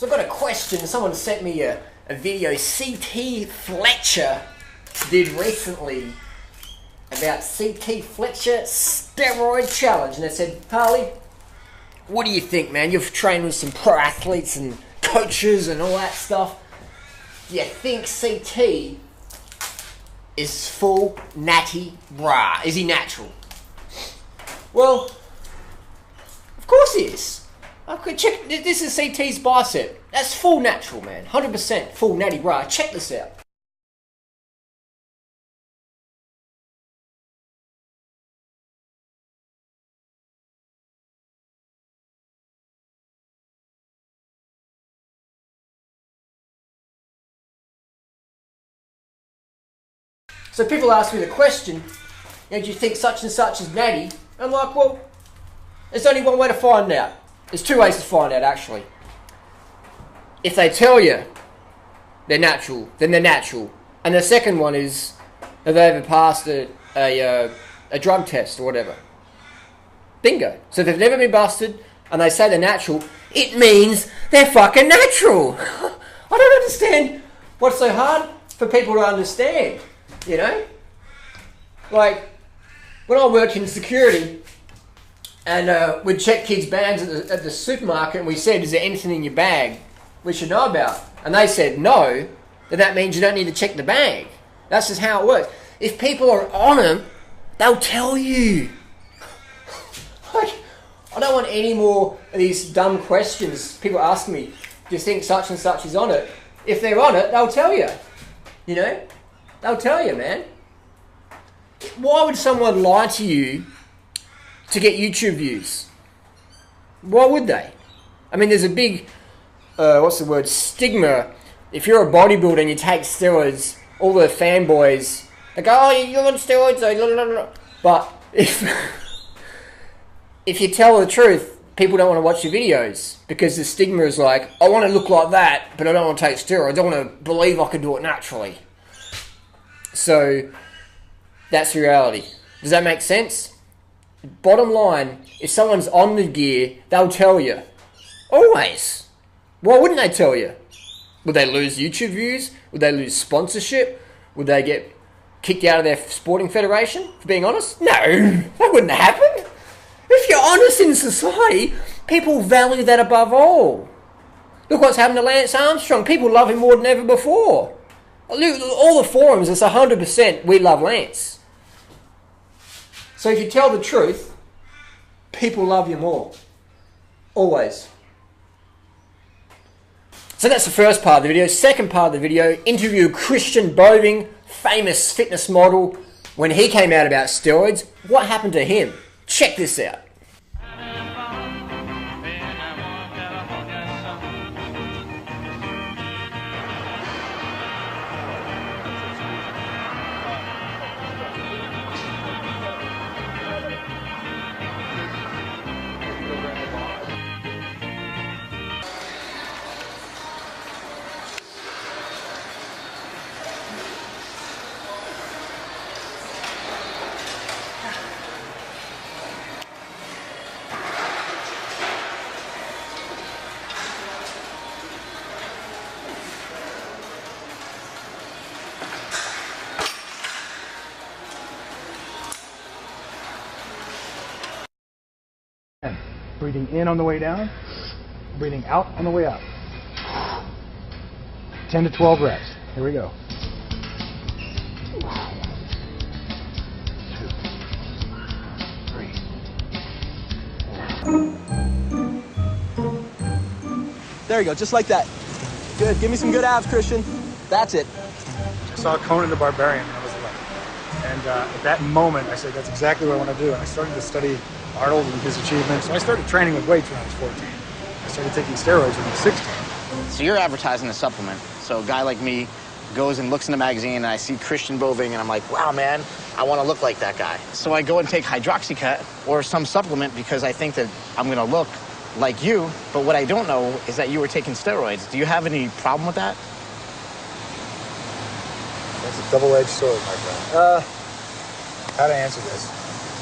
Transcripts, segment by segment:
So I've got a question. Someone sent me a video CT Fletcher did recently about CT Fletcher steroid challenge. And they said, Harley, what do you think, man? You've trained with some pro athletes and coaches and all that stuff. Do you think CT is full Natty Brah? Is he natural? Well, of course he is. Okay, check. This is CT's bicep. That's full natural, man. 100% full Natty Brah. Check this out. So people ask me the question, do you think such and such is Natty? I'm like, well, there's only one way to find out. There's two ways to find out, actually. If they tell you they're natural, then they're natural. And the second one is, have they ever passed a drug test or whatever? Bingo. So if they've never been busted and they say they're natural, it means they're fucking natural. I don't understand what's so hard for people to understand. You know, like when I worked in security and we'd check kids' bags at the supermarket and we said, is there anything in your bag we should know about? And they said no, then that means you don't need to check the bag. That's just how it works. If people are on them, they'll tell you. Like, I don't want any more of these dumb questions. People ask me, do you think such and such is on it? If they're on it, they'll tell you. You know? They'll tell you, man. Why would someone lie to you to get YouTube views? Why would they? I mean, there's a big, stigma. If you're a bodybuilder and you take steroids, all the fanboys, they go, oh, you're on steroids. Blah, blah, blah. But if you tell the truth, people don't want to watch your videos because the stigma is like, I want to look like that, but I don't want to take steroids. I want to believe I can do it naturally. So, that's reality. Does that make sense? Bottom line, if someone's on the gear, they'll tell you. Always. Why wouldn't they tell you? Would they lose YouTube views? Would they lose sponsorship? Would they get kicked out of their sporting federation, for being honest? No, that wouldn't happen. If you're honest in society, people value that above all. Look what's happened to Lance Armstrong. People love him more than ever before. All the forums, it's 100% we love Lance. So if you tell the truth, people love you more. Always. So that's the first part of the video. Second part of the video, interview Christian Boving, famous fitness model. When he came out about steroids, what happened to him? Check this out. Breathing in on the way down, breathing out on the way up. 10 to 12 reps. Here we go. 2, 3. There you go, just like that. Good, give me some good abs, Christian. That's it. I saw Conan the Barbarian when I was 11. And at that moment, I said, that's exactly what I want to do. And I started to study Arnold and his achievements. So I started training with weights when I was 14. I started taking steroids when I was 16. So you're advertising a supplement. So a guy like me goes and looks in the magazine and I see Christian Boving and I'm like, wow, man, I want to look like that guy. So I go and take hydroxycut or some supplement because I think that I'm going to look like you. But what I don't know is that you were taking steroids. Do you have any problem with that? That's a double-edged sword, my friend. How to answer this?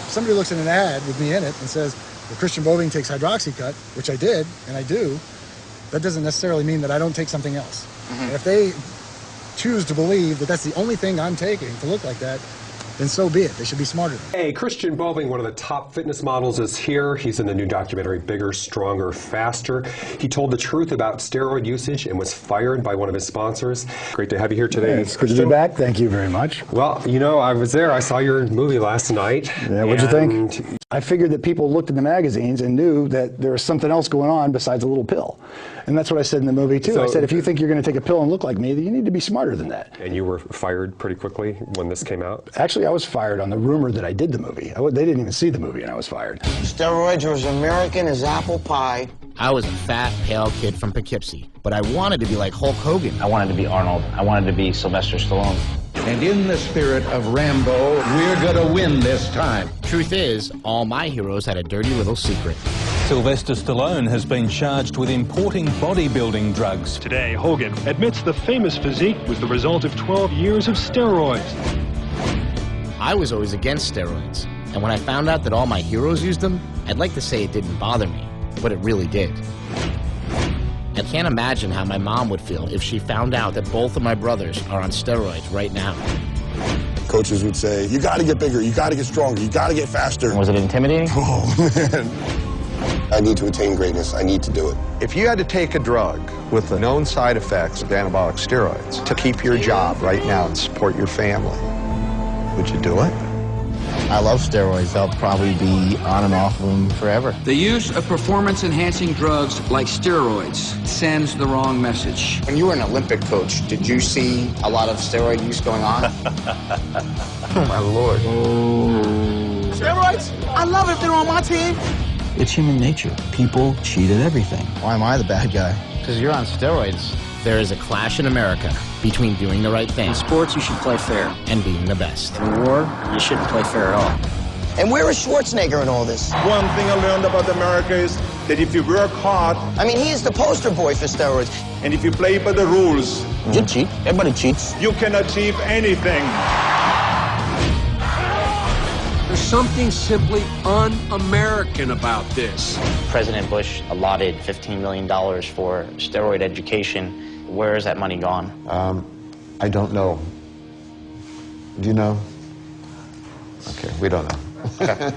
If somebody looks at an ad with me in it and says, well, Christian Boving takes hydroxycut, which I did, and I do, that doesn't necessarily mean that I don't take something else. And if they choose to believe that that's the only thing I'm taking to look like that, then so be it. They should be smarter than that. Hey, Christian Boving, one of the top fitness models, is here. He's in the new documentary, Bigger, Stronger, Faster. He told the truth about steroid usage and was fired by one of his sponsors. Great to have you here today. Yeah, it's good to be back. Thank you very much. Well, you know, I was there. I saw your movie last night. Yeah, what'd you think? I figured that people looked in the magazines and knew that there was something else going on besides a little pill. And that's what I said in the movie, too. So, I said, if you think you're going to take a pill and look like me, then you need to be smarter than that. And you were fired pretty quickly when this came out? Actually, I was fired on the rumor that I did the movie. They didn't even see the movie, and I was fired. Steroids are as American as apple pie. I was a fat, pale kid from Poughkeepsie, but I wanted to be like Hulk Hogan. I wanted to be Arnold. I wanted to be Sylvester Stallone. And in the spirit of Rambo, we're gonna win this time. Truth is, all my heroes had a dirty little secret. Sylvester Stallone has been charged with importing bodybuilding drugs. Today, Hogan admits the famous physique was the result of 12 years of steroids. I was always against steroids, and when I found out that all my heroes used them, I'd like to say it didn't bother me, but it really did. I can't imagine how my mom would feel if she found out that both of my brothers are on steroids right now. Coaches would say, you gotta get bigger, you gotta get stronger, you gotta get faster. Was it intimidating? Oh, man. I need to attain greatness. I need to do it. If you had to take a drug with the known side effects of anabolic steroids to keep your job right now and support your family, would you do it? I love steroids. I'll probably be on and off of them forever. The use of performance-enhancing drugs like steroids sends the wrong message. When you were an Olympic coach, did you see a lot of steroid use going on? Oh, my Lord. Steroids? I love it if they're on my team. It's human nature. People cheat at everything. Why am I the bad guy? Because you're on steroids. There is a clash in America between doing the right thing. In sports, you should play fair. And being the best. In war, you shouldn't play fair at all. And where is Schwarzenegger in all this? One thing I learned about America is that if you work hard... I mean, he is the poster boy for steroids. And if you play by the rules... You cheat. Everybody cheats. You can achieve anything. There's something simply un-American about this. President Bush allotted $15 million for steroid education. Where is that money gone? I don't know. Do you know? Okay, we don't know. Okay.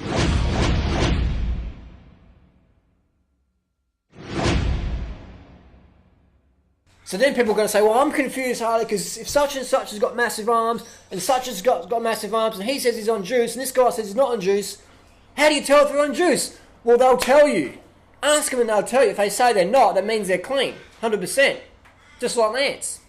So then people are going to say, well, I'm confused, Harley, because if such and such has got massive arms, and such has got massive arms, and he says he's on juice, and this guy says he's not on juice, how do you tell if they're on juice? Well, they'll tell you. Ask them and they'll tell you. If they say they're not, that means they're clean, 100%. Just like Lance.